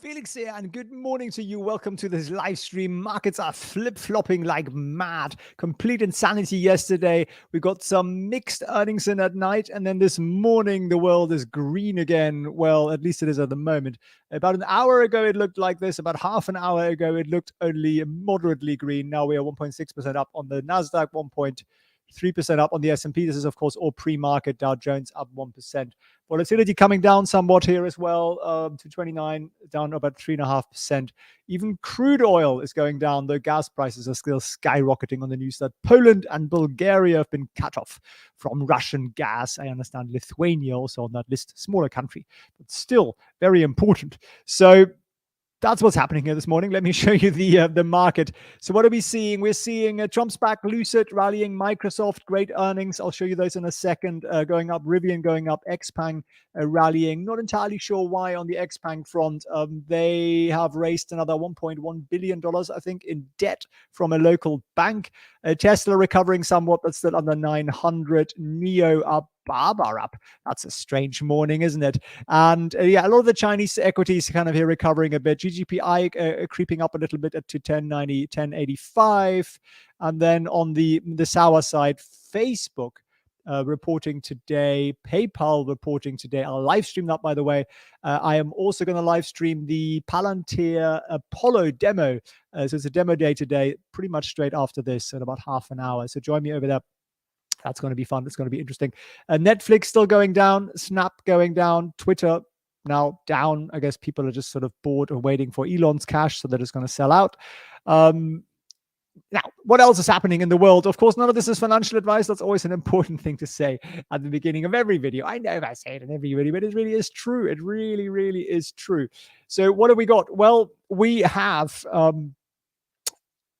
Felix here, and good morning to you. Welcome to this live stream. Markets are flip-flopping like mad. Complete insanity yesterday. We got some mixed earnings in at night, and then this morning the world is green again. Well, at least it is at the moment. About an hour ago it looked like this. About half an hour ago it looked only moderately green. Now we are 1.6% up on the Nasdaq, 1.3% up on the S&P. This is, of course, all pre-market. Dow Jones up 1%. Volatility coming down somewhat here as well, to 29, down about 3.5%. Even crude oil is going down, though gas prices are still skyrocketing on the news that Poland and Bulgaria have been cut off from Russian gas. I understand Lithuania also on that list, smaller country, but still very important. So that's what's happening here this morning. Let me show you the market. So what are we seeing? We're seeing Trump's back, Lucid rallying, Microsoft, great earnings. I'll show you those in a second. Going up, Rivian going up, Xpeng rallying. Not entirely sure why on the Xpeng front. They have raised another $1.1 billion, I think, in debt from a local bank. Tesla recovering somewhat, but still under 900. NIO up. Baba up. That's a strange morning, isn't it? And yeah, a lot of the Chinese equities kind of here recovering a bit. GGPI creeping up a little bit to 1090, 1085. And then on the sour side, Facebook reporting today, PayPal reporting today. I'll live stream that, by the way. I am also going to live stream the Palantir Apollo demo. So it's a demo day today, pretty much straight after this in about half an hour. So join me over there. That's going to be fun. It's going to be interesting. Netflix still going down. Snap going down. Twitter now down. I guess people are just sort of bored or waiting for Elon's cash, so they're just going to sell out. Now, what else is happening in the world? Of course, none of this is financial advice. That's always an important thing to say at the beginning of every video. I know I say it in every video, but it really is true. It really, really is true. So what have we got? Well, we have...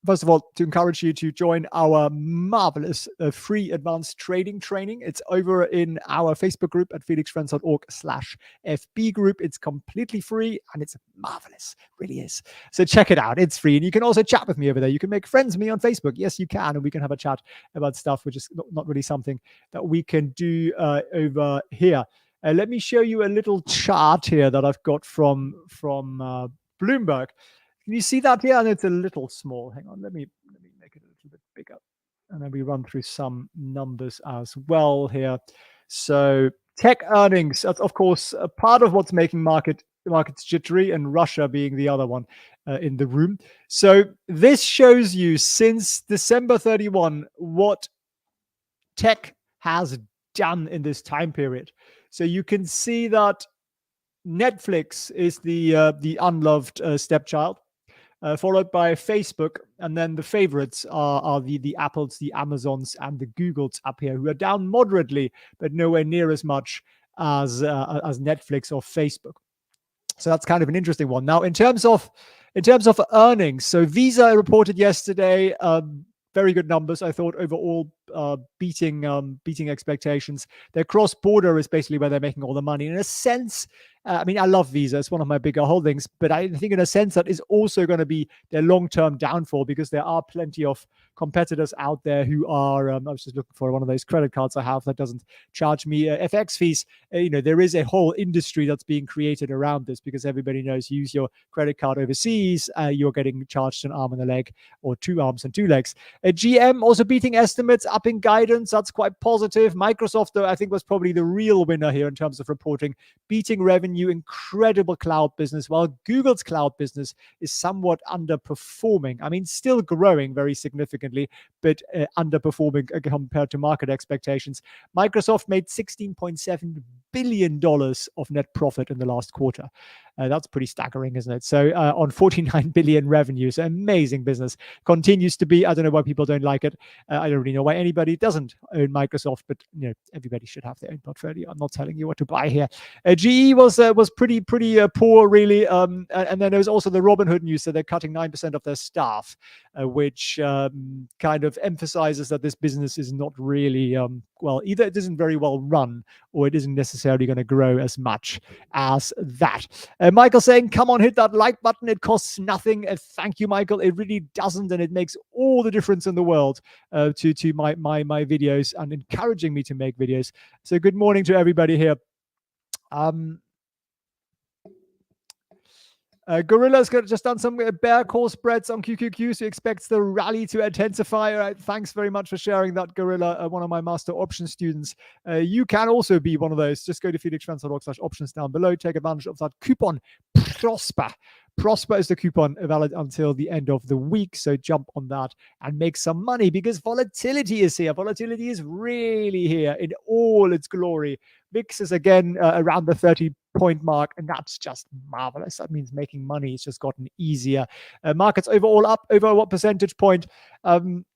First of all, to encourage you to join our marvelous free advanced trading training. It's over in our Facebook group at felixfriends.org/FB group. It's completely free and it's marvelous. It really is. So check it out. It's free. And you can also chat with me over there. You can make friends with me on Facebook. Yes, you can. And we can have a chat about stuff, which is not really something that we can do over here. Let me show you a little chart here that I've got from Bloomberg. Can you see that here? And it's a little small. Hang on, let me make it a little bit bigger. And then we run through some numbers as well here. So tech earnings, that's of course a part of what's making markets jittery, and Russia being the other one in the room. So this shows you since December 31 what tech has done in this time period. So you can see that Netflix is the unloved stepchild. Followed by Facebook, and then the favorites are the Apples, the Amazons, and the Googles up here, who are down moderately, but nowhere near as much as Netflix or Facebook. So that's kind of an interesting one. Now, in terms of earnings, so Visa reported yesterday. Very good numbers, I thought, overall, beating expectations. Their cross-border is basically where they're making all the money. In a sense, I mean, I love Visa. It's one of my bigger holdings, but I think in a sense that is also going to be their long-term downfall, because there are plenty of competitors out there who are, I was just looking for one of those credit cards I have that doesn't charge me FX fees. There is a whole industry that's being created around this, because everybody knows you use your credit card overseas, you're getting charged an arm and a leg, or two arms and two legs. GM also beating estimates, upping guidance. That's quite positive. Microsoft, though, I think was probably the real winner here in terms of reporting, beating revenue, incredible cloud business, while Google's cloud business is somewhat underperforming. I mean, still growing very significantly, but underperforming compared to market expectations. Microsoft made $16.7 billion of net profit in the last quarter. That's pretty staggering, isn't it? So on 49 billion revenues, amazing business. Continues to be. I don't know why people don't like it. I don't really know why anybody doesn't own Microsoft, but everybody should have their own portfolio. I'm not telling you what to buy here. GE was pretty poor, really. And then there was also the Robinhood news, so they're cutting 9% of their staff, which kind of emphasizes that this business is not really either it isn't very well run, or it isn't necessarily going to grow as much as that. Michael saying, come on, hit that like button. It costs nothing. Thank you, Michael. It really doesn't, and it makes all the difference in the world to my videos, and encouraging me to make videos. So good morning to everybody here. Gorilla's just done some bear call spreads on QQQ, so he expects the rally to intensify. Right, thanks very much for sharing that, Gorilla, one of my master option students. You can also be one of those. Just go to felixfranz.org/options down below. Take advantage of that coupon, Prosper. Prosper is the coupon valid until the end of the week. So jump on that and make some money because volatility is here. Volatility is really here in all its glory. VIX is again around the 30-point mark, and that's just marvelous. That means making money has just gotten easier. Markets overall up over what percentage point?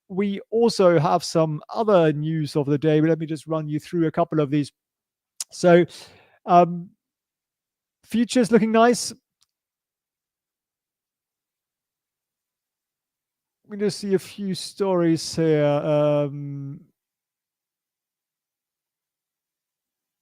We also have some other news of the day. Let me just run you through a couple of these. So futures looking nice. We just see a few stories here.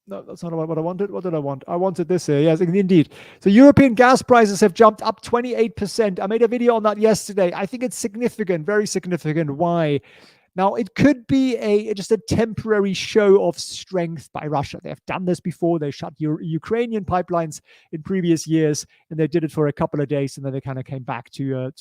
No, that's not what I wanted. What did I want? I wanted this here. Yes, indeed. So European gas prices have jumped up 28%. I made a video on that yesterday. I think it's significant, very significant. Why? Now, it could be just a temporary show of strength by Russia. They've done this before. They shut Ukrainian pipelines in previous years, and they did it for a couple of days, and then they kind of came back to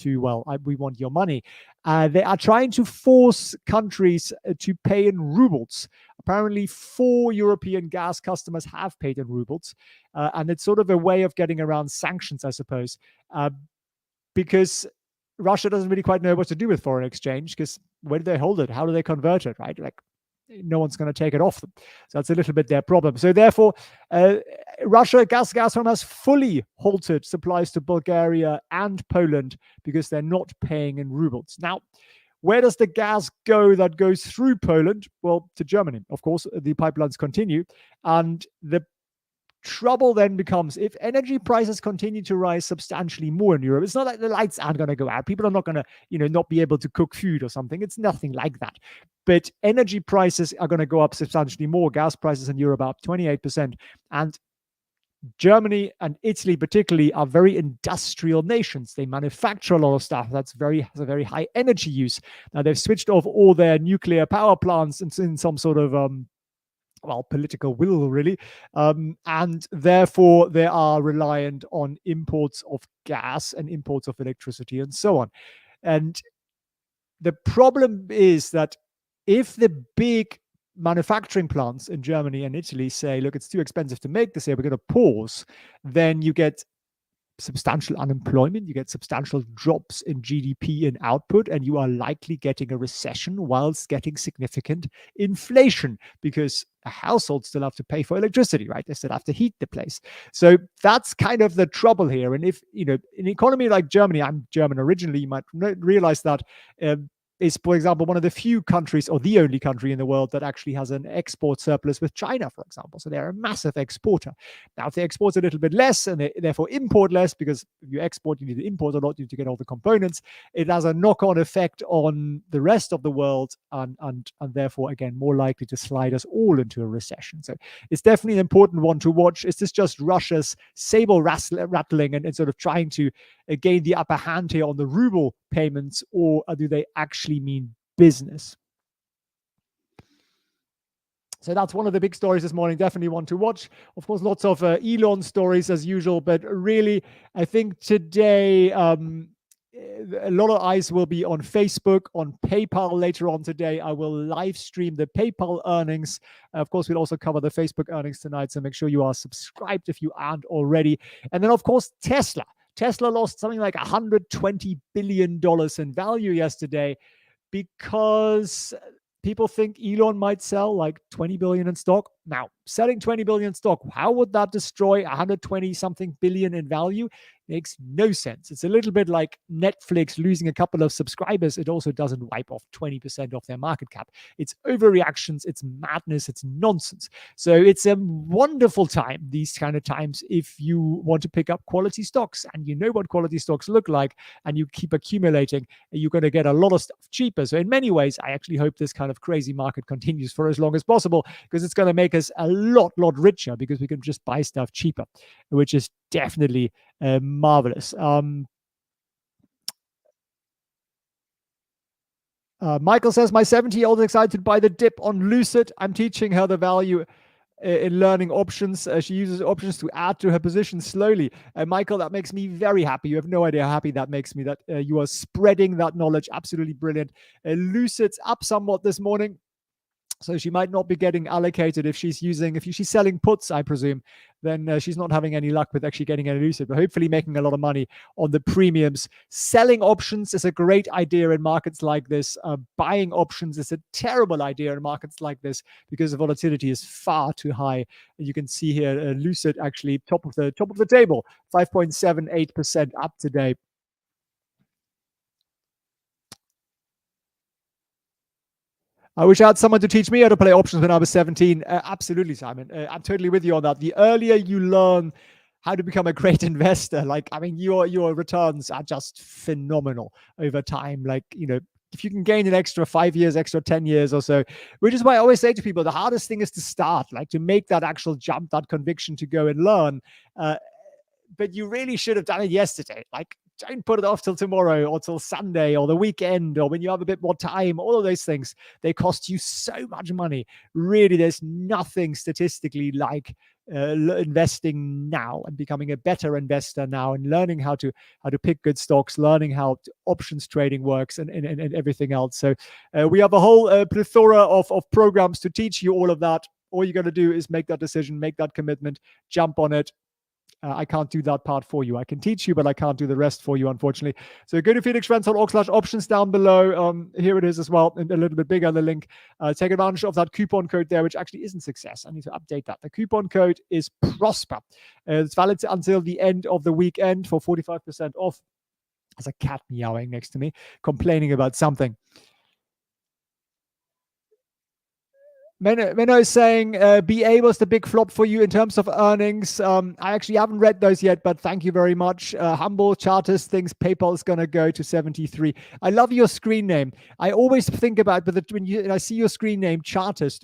we want your money. They are trying to force countries to pay in rubles. Apparently, 4 European gas customers have paid in rubles, and it's sort of a way of getting around sanctions, I suppose, because Russia doesn't really quite know what to do with foreign exchange because where do they hold it? How do they convert it, right? Like, no one's going to take it off them. So that's a little bit their problem. So therefore, Russia, Gazprom has fully halted supplies to Bulgaria and Poland because they're not paying in rubles. Now, where does the gas go that goes through Poland? Well, to Germany. Of course, the pipelines continue. And the trouble then becomes if energy prices continue to rise substantially more in Europe. It's not like the lights aren't going to go out. People are not going to, not be able to cook food or something. It's nothing like that. But energy prices are going to go up substantially more. Gas prices in Europe are up 28%. And Germany and Italy particularly are very industrial nations. They manufacture a lot of stuff that's has a very high energy use. Now they've switched off all their nuclear power plants in some sort of political will, really. And therefore, they are reliant on imports of gas and imports of electricity and so on. And the problem is that if the big manufacturing plants in Germany and Italy say, look, it's too expensive to make this here, we're going to pause, then you get substantial unemployment, you get substantial drops in GDP and output, and you are likely getting a recession whilst getting significant inflation because a household still have to pay for electricity, right? They still have to heat the place. So that's kind of the trouble here. And if, an economy like Germany, I'm German originally, you might realize that is, for example, one of the few countries or the only country in the world that actually has an export surplus with China, for example. So they're a massive exporter. Now, if they export a little bit less and they therefore import less, because if you export, you need to import a lot, you need to get all the components, it has a knock-on effect on the rest of the world and therefore, again, more likely to slide us all into a recession. So it's definitely an important one to watch. Is this just Russia's saber rattling and sort of trying to gain the upper hand here on the ruble payments, or do they actually mean business? So that's one of the big stories this morning. Definitely one to watch. Of course, lots of Elon stories as usual, but really, I think today a lot of eyes will be on Facebook, on PayPal later on today. I will live stream the PayPal earnings. Of course, we'll also cover the Facebook earnings tonight, so make sure you are subscribed if you aren't already. And then, of course, Tesla. Tesla lost something like $120 billion in value yesterday because people think Elon might sell like 20 billion in stock. Now, selling 20 billion in stock, how would that destroy 120 something billion in value? Makes no sense. It's a little bit like Netflix losing a couple of subscribers. It also doesn't wipe off 20% of their market cap. It's overreactions, it's madness, it's nonsense. So it's a wonderful time, these kind of times, if you want to pick up quality stocks and you know what quality stocks look like and you keep accumulating, you're going to get a lot of stuff cheaper. So in many ways, I actually hope this kind of crazy market continues for as long as possible because it's going to make us a lot richer because we can just buy stuff cheaper, which is definitely marvelous. Michael says, my 70-year-old is excited by the dip on Lucid. I'm teaching her the value in learning options. She uses options to add to her position slowly. Michael, that makes me very happy. You have no idea how happy that makes me, that you are spreading that knowledge. Absolutely brilliant. Lucid's up somewhat this morning, so she might not be getting allocated if she's selling puts, I presume. Then she's not having any luck with actually getting an lucid, but hopefully making a lot of money on the premiums. Selling options is a great idea in markets like this. Buying options is a terrible idea in markets like this because the volatility is far too high. You can see here lucid actually top of the table, 5.78% up today. I wish I had someone to teach me how to play options when I was 17. Absolutely, Simon. I'm totally with you on that. The earlier you learn how to become a great investor, your returns are just phenomenal over time. If you can gain an extra 5 years, extra 10 years or so, which is why I always say to people, the hardest thing is to start, to make that actual jump, that conviction to go and learn. But you really should have done it yesterday. Don't put it off till tomorrow or till Sunday or the weekend or when you have a bit more time. All of those things, they cost you so much money. Really, there's nothing statistically like investing now and becoming a better investor now and learning how to pick good stocks, learning how options trading works and everything else. So we have a whole plethora of programs to teach you all of that. All you got to do is make that decision, make that commitment, jump on it. I can't do that part for you. I can teach you, but I can't do the rest for you, unfortunately. So go to felixschwenz.org/options down below. Here it is as well, and a little bit bigger, the link. Take advantage of that coupon code there, which actually isn't Success. I need to update that. The coupon code is Prosper. It's valid until the end of the weekend for 45% off. There's a cat meowing next to me, complaining about something. Menno is saying BA was the big flop for you in terms of earnings. I actually haven't read those yet, but thank you very much. Humble Chartist thinks PayPal is going to go to 73. I love your screen name. I always think about, but when I see your screen name, Chartist,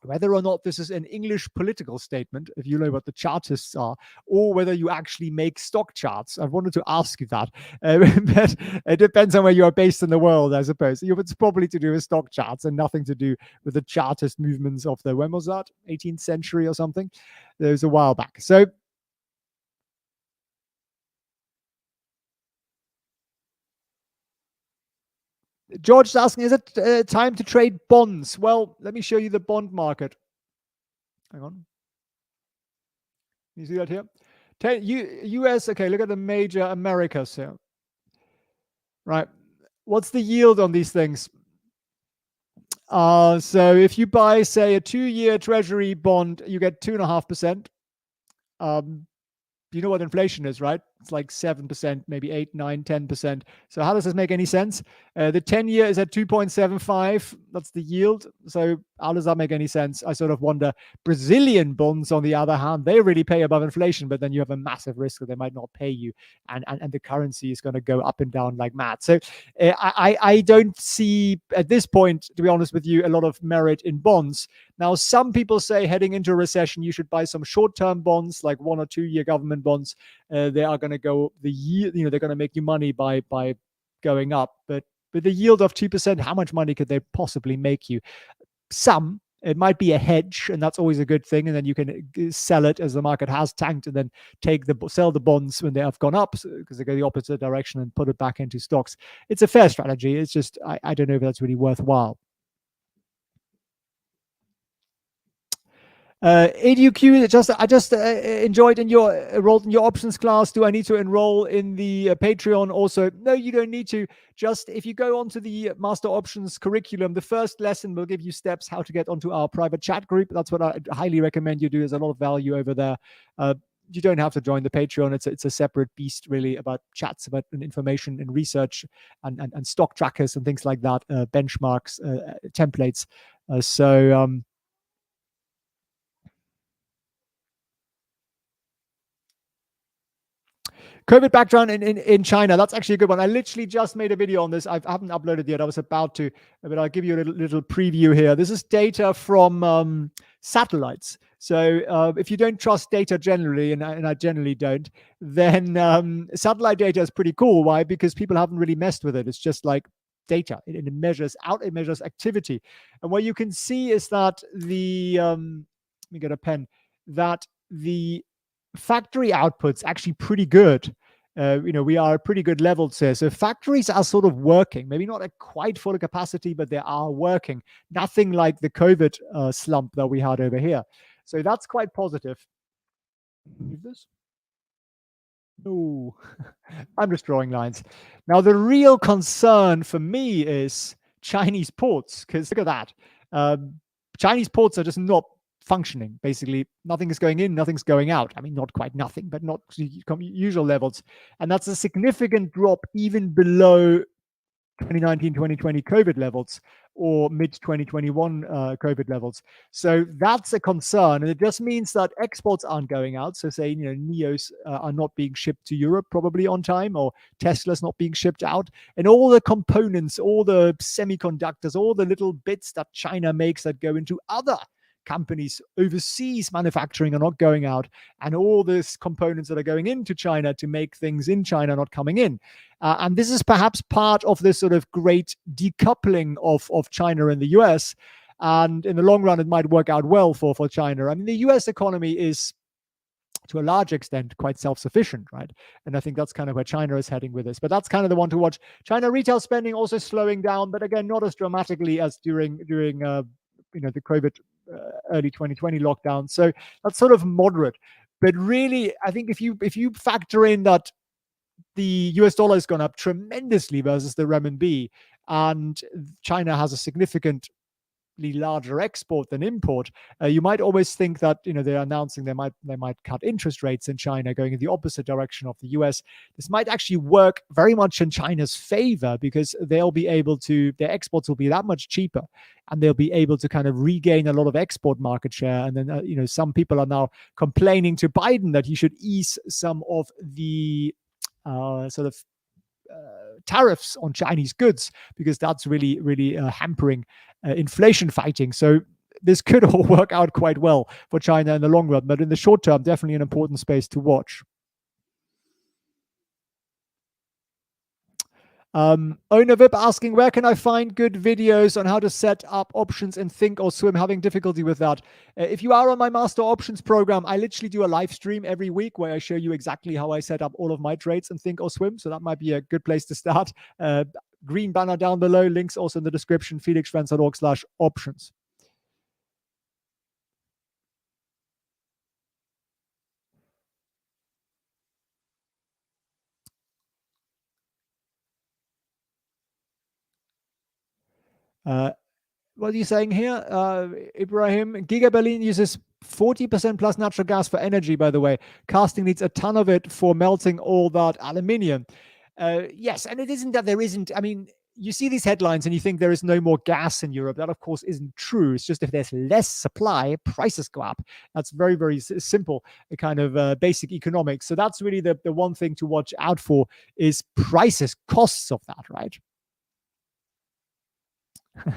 whether or not this is an English political statement, if you know what the Chartists are, or whether you actually make stock charts. I wanted to ask you that. But it depends on where you are based in the world, I suppose. It's probably to do with stock charts and nothing to do with the Chartist movements of when was that? 18th century or something? There was a while back. So George is asking, is it time to trade bonds? Well, let me show you the bond market. Hang on. You see that here? US, okay, look at the major Americas here. Right. What's the yield on these things? So if you buy, say, a 2-year treasury bond, you get 2.5%. You know what inflation is, right? It's like 7%, maybe 8, 9, 10%. So how does this make any sense? The 10-year is at 2.75. That's the yield. So how does that make any sense? I sort of wonder. Brazilian bonds, on the other hand, they really pay above inflation, but then you have a massive risk that they might not pay you, and the currency is going to go up and down like mad. So I don't see, at this point, to be honest with you, a lot of merit in bonds. Now, some people say heading into a recession, you should buy some short-term bonds, like 1 or 2-year government bonds. They are going to go the year, they're going to make you money by going up. But with a yield of 2%, how much money could they possibly make you? It might be a hedge, and that's always a good thing. And then you can sell it as the market has tanked, and then sell the bonds when they have gone up because they go the opposite direction and put it back into stocks. It's a fair strategy. It's just I don't know if that's really worthwhile. ADUQ, I just enjoyed enrolled in your options class. Do I need to enroll in the Patreon also? No, you don't need to. Just if you go onto the Master Options curriculum, the first lesson will give you steps how to get onto our private chat group. That's what I highly recommend you do. There's a lot of value over there. You don't have to join the Patreon. It's a separate beast, really, about chats, about information and research and stock trackers and things like that, benchmarks, templates. COVID background in China. That's actually a good one. I literally just made a video on this. I haven't uploaded yet. I was about to, but I'll give you a little preview here. This is data from satellites. So if you don't trust data generally, and I generally don't, then satellite data is pretty cool. Why? Because people haven't really messed with it. It's just like data. It measures activity. And what you can see is that the let me get a pen, that the factory output's actually pretty good. We are at pretty good levels here. So factories are sort of working, maybe not at quite full capacity, but they are working. Nothing like the COVID slump that we had over here. So that's quite positive. Move this. No, I'm just drawing lines. Now, the real concern for me is Chinese ports, because look at that. Chinese ports are just not functioning. Basically, nothing is going in, nothing's going out. I mean, not quite nothing, but not usual levels. And that's a significant drop even below 2019, 2020 COVID levels or mid 2021 COVID levels. So that's a concern. And it just means that exports aren't going out. So say, NEOs are not being shipped to Europe probably on time, or Tesla's not being shipped out. And all the components, all the semiconductors, all the little bits that China makes that go into other companies overseas manufacturing are not going out, and all these components that are going into China to make things in China are not coming in. And this is perhaps part of this sort of great decoupling of China and the US. And in the long run, it might work out well for China. I mean, the US economy is, to a large extent, quite self-sufficient, right? And I think that's kind of where China is heading with this. But that's kind of the one to watch. China retail spending also slowing down, but again, not as dramatically as during the COVID early 2020 lockdown. So that's sort of moderate. But really, I think if you factor in that the US dollar has gone up tremendously versus the renminbi, and China has a significantly larger export than import, you might always think that they're announcing they might cut interest rates in China, going in the opposite direction of the US. This might actually work very much in China's favor, because their exports will be that much cheaper, and they'll be able to kind of regain a lot of export market share. And then some people are now complaining to Biden that he should ease some of the tariffs on Chinese goods, because that's really, really hampering inflation fighting. So this could all work out quite well for China in the long run, but in the short term, definitely an important space to watch. Owner Vip asking, where can I find good videos on how to set up options in Think or Swim? Having difficulty with that. If you are on my Master Options program, I literally do a live stream every week where I show you exactly how I set up all of my trades in Think or Swim. So that might be a good place to start. Green banner down below, links also in the description, felixfriends.org/options. What are you saying here, Ibrahim? Giga Berlin uses 40% plus natural gas for energy, by the way. Casting needs a ton of it for melting all that aluminium. Yes, and it isn't that there isn't. I mean, you see these headlines and you think there is no more gas in Europe. That, of course, isn't true. It's just if there's less supply, prices go up. That's very, very simple, kind of basic economics. So that's really the one thing to watch out for is prices, costs of that, right?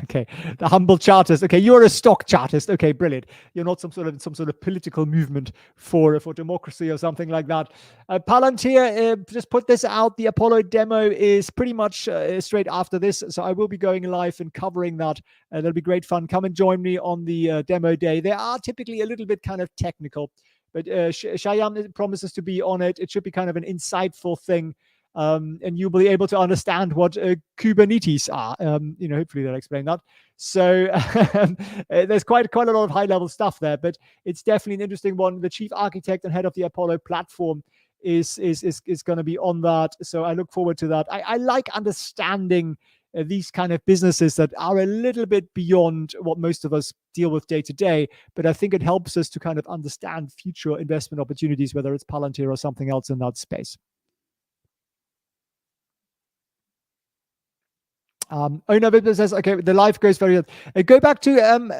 Okay, the humble chartist. Okay, you're a stock chartist. Okay, brilliant. You're not some sort of political movement for democracy or something like that. Palantir, just put this out. The Apollo demo is pretty much straight after this, so I will be going live and covering that. That'll be great fun. Come and join me on the demo day. They are typically a little bit kind of technical, but Shyam promises to be on it. It should be kind of an insightful thing. And you'll be able to understand what Kubernetes are. Hopefully they'll explain that. So there's quite a lot of high-level stuff there, but it's definitely an interesting one. The chief architect and head of the Apollo platform is going to be on that. So I look forward to that. I like understanding these kind of businesses that are a little bit beyond what most of us deal with day to day, but I think it helps us to kind of understand future investment opportunities, whether it's Palantir or something else in that space. Vipper says, okay, the live goes very good. Go back to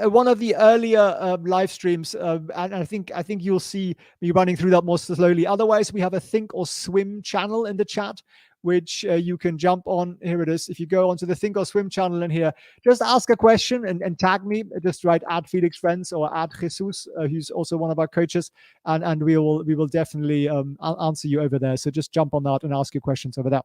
one of the earlier live streams, and I think you'll see me running through that more slowly. Otherwise, we have a Think or Swim channel in the chat, which you can jump on. Here it is. If you go onto the Think or Swim channel in here, just ask a question and tag me. Just write @FelixFriends or @Jesus, who's also one of our coaches, and we will definitely answer you over there. So just jump on that and ask your questions over there.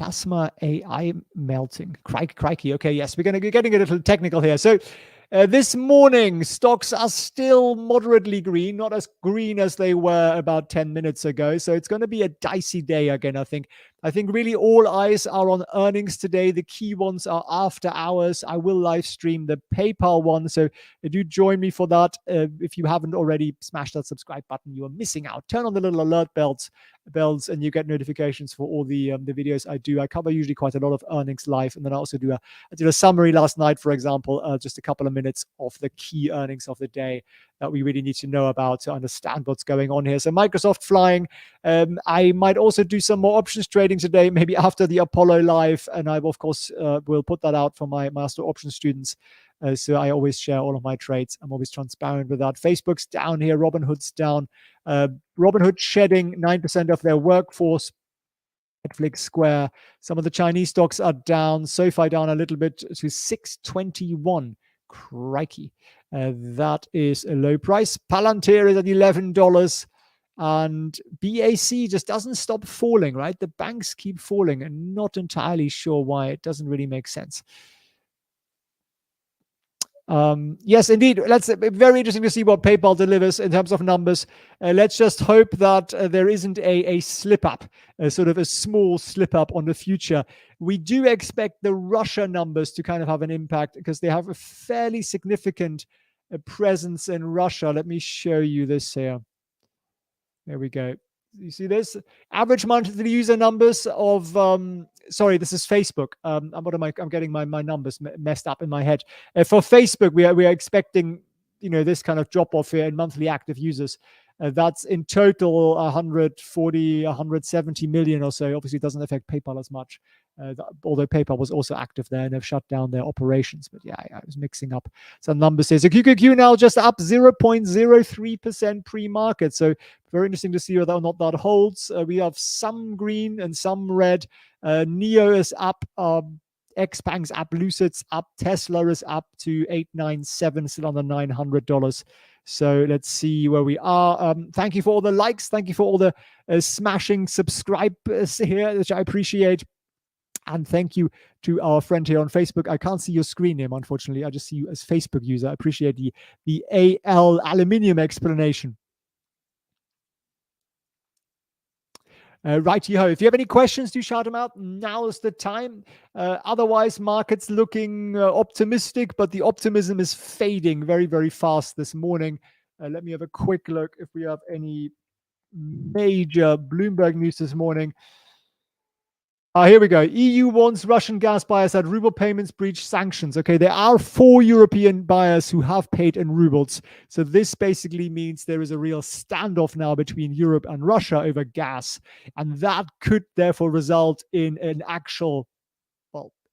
plasma AI melting. Crikey. Okay, yes, we're getting a little technical here. So this morning, stocks are still moderately green, not as green as they were about 10 minutes ago. So it's going to be a dicey day again, I think. I think really all eyes are on earnings today. The key ones are after hours. I will live stream the PayPal one. So do join me for that. If you haven't already, smash that subscribe button. You are missing out. Turn on the little alert bells, and you get notifications for all the videos I do. I cover usually quite a lot of earnings live. And then I also I did a summary last night, for example, just a couple of minutes of the key earnings of the day that we really need to know about to understand what's going on here. So Microsoft flying. I might also do some more options trading today, maybe after the Apollo live. And I, of course, will put that out for my master option students. So I always share all of my trades. I'm always transparent with that. Facebook's down here. Robinhood's down. Robinhood shedding 9% of their workforce. Netflix, Square. Some of the Chinese stocks are down. SoFi down a little bit to 621. Crikey. That is a low price. Palantir is at $11. And BAC just doesn't stop falling, right? The banks keep falling, and not entirely sure why. It doesn't really make sense. Yes, indeed. Very interesting to see what PayPal delivers in terms of numbers. Let's just hope that there isn't a slip up, sort of a small slip up on the future. We do expect the Russia numbers to kind of have an impact because they have a fairly significant presence in Russia. Let me show you this here. There we go. You see this? Average monthly user numbers of, sorry, this is Facebook. I'm getting my numbers messed up in my head. For Facebook, we are expecting, this kind of drop off here in monthly active users. That's in total 140, 170 million or so. Obviously, it doesn't affect PayPal as much, although PayPal was also active there and they've shut down their operations. But yeah, I was mixing up some numbers here. So QQQ now just up 0.03% pre-market. So very interesting to see whether or not that holds. We have some green and some red. NEO is up. Xpeng's up. Lucid's up. Tesla is up to 897, still on the $900. So let's see where we are. Thank you for all the likes. Thank you for all the smashing subscribers here, which I appreciate. And thank you to our friend here on Facebook. I can't see your screen name, unfortunately. I just see you as Facebook user. I appreciate the AL aluminium explanation. Righty-ho. If you have any questions, do shout them out. Now is the time. Otherwise, markets looking optimistic, but the optimism is fading very, very fast this morning. Let me have a quick look if we have any major Bloomberg news this morning. Here we go. EU warns Russian gas buyers that ruble payments breach sanctions. Okay, there are 4 European buyers who have paid in rubles. So this basically means there is a real standoff now between Europe and Russia over gas. And that could therefore result in an actual,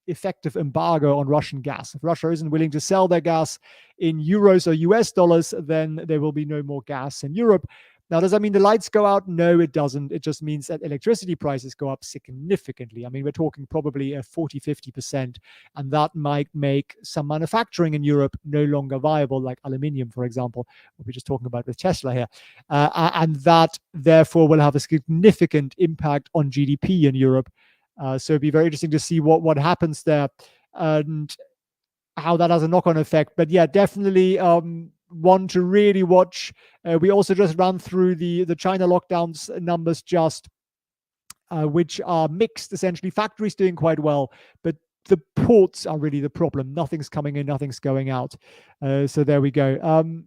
effective embargo on Russian gas. If Russia isn't willing to sell their gas in euros or US dollars, then there will be no more gas in Europe. Now, does that mean the lights go out? No, it doesn't. It just means that electricity prices go up significantly. I mean, we're talking probably a 40, 50%, and that might make some manufacturing in Europe no longer viable, like aluminium, for example, what we're just talking about with Tesla here. And that, therefore, will have a significant impact on GDP in Europe. So it'd be very interesting to see what happens there and how that has a knock-on effect. But yeah, definitely one to really watch. We also just ran through the China lockdowns numbers which are mixed, essentially. Factories doing quite well, but the ports are really the problem. Nothing's coming in, nothing's going out. So there we go.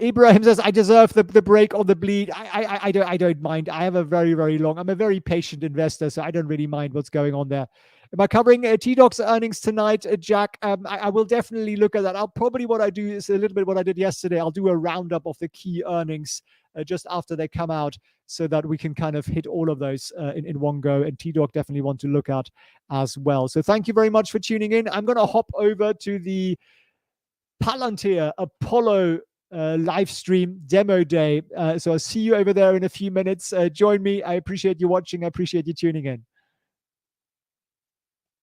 Ibrahim says, I deserve the break on the bleed. I don't mind. I have a very, very long, I'm a very patient investor, so I don't really mind what's going on there. Am I covering T-Doc's earnings tonight, Jack? I will definitely look at that. What I do is a little bit what I did yesterday. I'll do a roundup of the key earnings just after they come out so that we can kind of hit all of those in one go. And T-Doc definitely want to look at as well. So thank you very much for tuning in. I'm going to hop over to the Palantir Apollo live stream demo day. So I'll see you over there in a few minutes. Join me. I appreciate you watching. I appreciate you tuning in.